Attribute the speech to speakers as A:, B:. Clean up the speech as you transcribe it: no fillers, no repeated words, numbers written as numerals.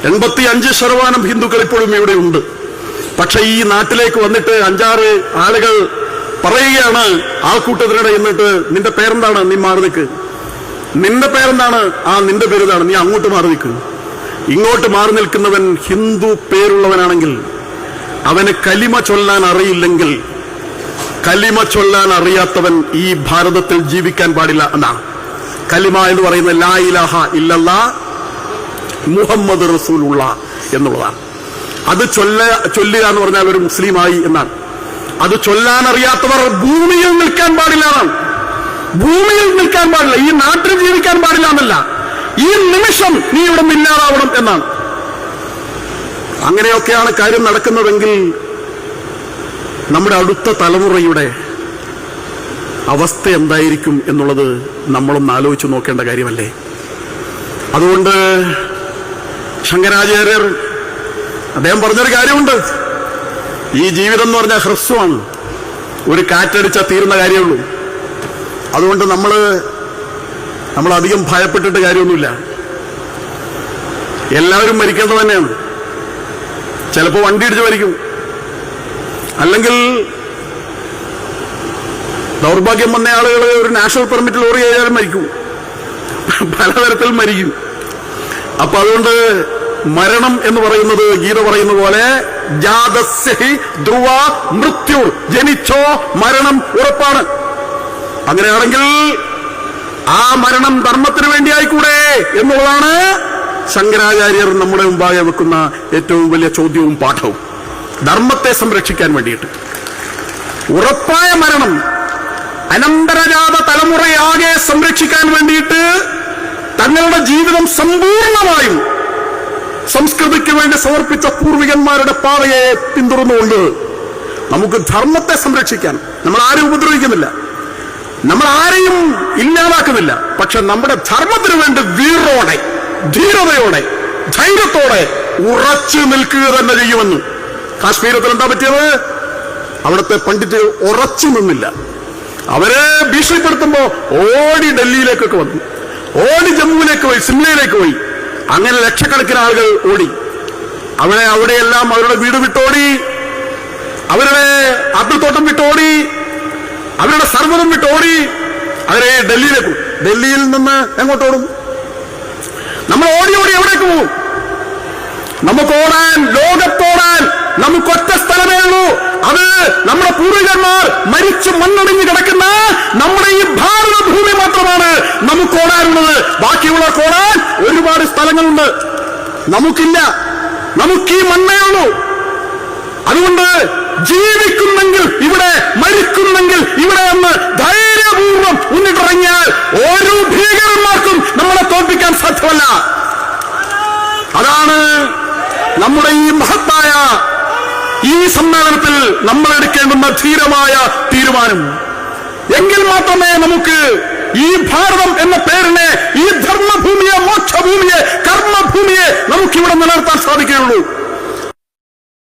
A: 85% ഹിന്ദുക്കൾ ഇപ്പോഴും ഇവിടെ ഉണ്ട്. പക്ഷെ ഈ നാട്ടിലേക്ക് വന്നിട്ട് 5-6 ആളുകൾ പറയുകയാണ് ആൾക്കൂട്ടത്തിനിടെ എന്നിട്ട്, നിന്റെ പേരെന്താണ്? നീ മാറി നിൽക്ക്. നിന്റെ പേരെന്താണ്? നിന്റെ പേരിതാണ്, നീ അങ്ങോട്ട് മാറി നിൽക്ക്. ഇങ്ങോട്ട് മാറി നിൽക്കുന്നവൻ ഹിന്ദു പേരുള്ളവനാണെങ്കിൽ അവന് കലിമ ചൊല്ലാൻ അറിയില്ലെങ്കിൽ, കലിമ ചൊല്ലാൻ അറിയാത്തവൻ ഈ ഭാരതത്തിൽ ജീവിക്കാൻ പാടില്ല എന്നാണ്. കലിമ എന്ന് പറയുന്നത് ലാ ഇലാഹ ഇല്ലല്ലാ മുഹമ്മദ് റസൂലുള്ള എന്നുള്ളതാണ്. അത് ചൊല്ലുക എന്ന് പറഞ്ഞാൽ ഒരു മുസ്ലിമായി എന്നാണ്. അത് ചൊല്ലാൻ അറിയാത്തവർ ഭൂമിയിൽ നിൽക്കാൻ പാടില്ല എന്നാണ്. ഭൂമിയിൽ നിൽക്കാൻ പാടില്ല, ഈ നാട്ടിൽ ജീവിക്കാൻ പാടില്ല എന്നല്ല, ഈ നിമിഷം നീ ഇവിടെ ഇല്ലാതാവണം എന്നാണ്. അങ്ങനെയൊക്കെയാണ് കാര്യം നടക്കുന്നതെങ്കിൽ നമ്മുടെ അടുത്ത തലമുറയുടെ അവസ്ഥ എന്തായിരിക്കും എന്നുള്ളത് നമ്മളൊന്ന് ആലോചിച്ച് നോക്കേണ്ട കാര്യമല്ലേ. അതുകൊണ്ട് ശങ്കരാചാര്യർ അദ്ദേഹം പറഞ്ഞൊരു കാര്യമുണ്ട്, ഈ ജീവിതം എന്ന് പറഞ്ഞാൽ ഹ്രസ്വമാണ്, ഒരു കാറ്റടിച്ചാൽ തീരുന്ന കാര്യമുള്ളൂ. അതുകൊണ്ട് നമ്മൾ അധികം ഭയപ്പെട്ടിട്ട് കാര്യമൊന്നുമില്ല. എല്ലാവരും മരിക്കേണ്ടത് തന്നെയാണ്. ചിലപ്പോൾ വണ്ടി ഇടിച്ച് മരിക്കും, അല്ലെങ്കിൽ ദൗർഭാഗ്യം വന്ന ആളുകൾ ഒരു നാഷണൽ പെർമിറ്റ് ലോറി ആയാലും മരിക്കും, പലതരത്തിൽ മരിക്കും. അപ്പൊ അതുകൊണ്ട് മരണം എന്ന് പറയുന്നത് ഗീത പറയുന്ന പോലെ ജാതസ്യഹി ധ്രുവ മൃത്യു, ജനിച്ചോ മരണം ഉറപ്പാണ്. അങ്ങനെയാണെങ്കിൽ ആ മരണം ധർമ്മത്തിന് വേണ്ടി ആയിക്കൂടെ എന്നുള്ളതാണ് ശങ്കരാചാര്യർ നമ്മുടെ മുമ്പാകെ വെക്കുന്ന ഏറ്റവും വലിയ ചോദ്യവും പാഠവും. ധർമ്മത്തെ സംരക്ഷിക്കാൻ വേണ്ടിയിട്ട് ഉറപ്പായ മരണം, അനന്തരജാത തലമുറയാകെ സംരക്ഷിക്കാൻ വേണ്ടിയിട്ട് തങ്ങളുടെ ജീവിതം സമ്പൂർണമായും സംസ്കൃതിക്ക് വേണ്ടി സമർപ്പിച്ച പൂർവികന്മാരുടെ പാതയെ പിന്തുടർന്നുകൊണ്ട് നമുക്ക് ധർമ്മത്തെ സംരക്ഷിക്കാൻ, നമ്മൾ ആരും ഉപദ്രവിക്കുന്നില്ല, നമ്മൾ ആരെയും ഇല്ലാതാക്കുന്നില്ല, പക്ഷെ നമ്മുടെ ധർമ്മത്തിന് വേണ്ടി വീറോടെ, ധീരതയോടെ, ധൈര്യത്തോടെ ഉറച്ചു നിൽക്കുക തന്നെ ചെയ്യുമെന്ന്. കാശ്മീരത്തിൽ എന്താ പറ്റിയത്? അവിടുത്തെ പണ്ഡിറ്റ് ഉറച്ചു നിന്നില്ല. അവരെ ഭീഷണിപ്പെടുത്തുമ്പോ ഓടി ഡൽഹിയിലേക്കൊക്കെ വന്നു, ഓടി ജമ്മുവിലേക്ക് പോയി, സിംലയിലേക്ക് പോയി. അങ്ങനെ ലക്ഷക്കണക്കിന് ആളുകൾ ഓടി. അവിടെയെല്ലാം അവരുടെ വീട് വിട്ടോടി, അവരുടെ ആപ്പിൾത്തോട്ടം വിട്ടോടി, അവരുടെ സർവ്വതം വിട്ടോടി. അവരെ ഡൽഹിയിലേക്ക്, ഡൽഹിയിൽ നിന്ന് എങ്ങോട്ടോടും? നമ്മൾ ഓടി എവിടേക്ക് പോകും? നമുക്ക് ഓടാൻ, ലോകത്തോടാൻ നമുക്കൊറ്റ സ്ഥലമേ ഉള്ളൂ. അത് നമ്മുടെ പൂർവികന്മാർ മരിച്ചു മണ്ണടിഞ്ഞു കിടക്കുന്ന നമ്മുടെ ഈ ഭാരതഭൂമി മാത്രമാണ് നമുക്ക് ഓടാനുള്ളത്. ബാക്കിയുള്ളവർക്ക് ഓടാൻ ഒരുപാട് സ്ഥലങ്ങളുണ്ട്, നമുക്കില്ല. നമുക്ക് ഈ മണ്ണേ ഉള്ളൂ. അതുകൊണ്ട് ജീവിക്കുന്നെങ്കിൽ ഇവിടെ, മരിക്കുന്നെങ്കിൽ ഇവിടെ എന്ന് ധൈര്യപൂർവ്വം മുന്നിട്ടിറങ്ങിയാൽ ഒരു ഭീകരന്മാർക്കും നമ്മളെ തോൽപ്പിക്കാൻ സാധ്യമല്ല. അതാണ് നമ്മുടെ ഈ മഹത്തായ ഈ സമ്മേളനത്തിൽ നമ്മൾ എടുക്കേണ്ടുന്ന ധീരമായ തീരുമാനം. എങ്കിൽ മാത്രമേ നമുക്ക് ഈ ഭാരതം എന്ന പേരിനെ, ഈ ധർമ്മഭൂമിയെ, മോക്ഷഭൂമിയെ, കർമ്മഭൂമിയെ നമുക്കിവിടെ നിലനിർത്താൻ സാധിക്കുകയുള്ളൂ.